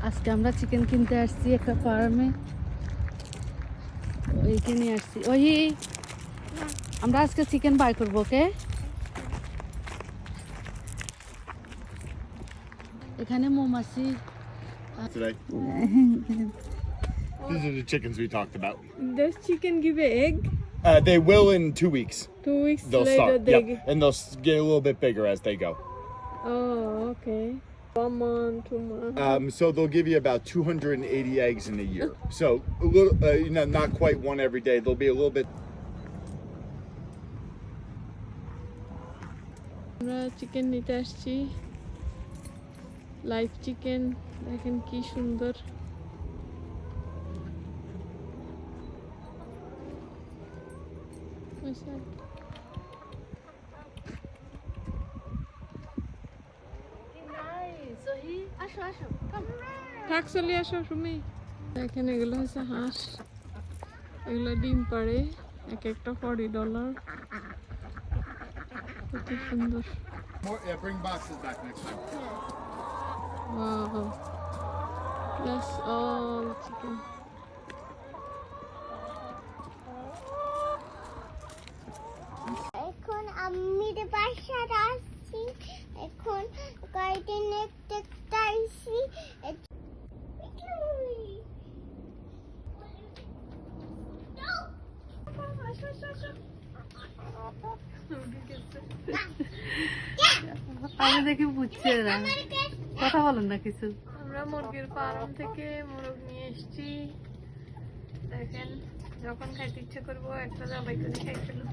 আজকে আমরা চিকেন কিনতে আসছি একটা ফার্মে, ওইখানে আসছি। ওই আমরা আজকে চিকেন বাই করবো, ওকে? এখানে মৌমাছি। Today. These are the chickens we talked about. Does chicken give an egg? They will in 2 weeks. 2 weeks They'll later start. they Yep. And they'll get a little bit bigger as they go. Oh, okay. 1 month, 2 months. So they'll give you about 280 eggs in a year. So a little, not quite one every day. They'll be a little bit. আমরা chicken নিতে আসছি, live chicken. দেখেন কি সুন্দর। থাক, চলে আসো সুমি। দেখেন এগুলো হচ্ছে হাঁস, এগুলো ডিম পাড়ে, এক একটা $40। কত সুন্দর। Bring boxes back next time. Wow. That's all chicken. এখন আমি বাসায় আসছি, এখন গার্ডেনে দেখতে আসছি। আমি দেখি বুঝছে না, কথা বলেন না কিছু। আমরা মুরগির ফার্ম থেকে মোরগ নিয়ে এসেছি। দেখেন, যখন খাইতে ইচ্ছে করবো একটা জবাই করে খাই ফেলবো।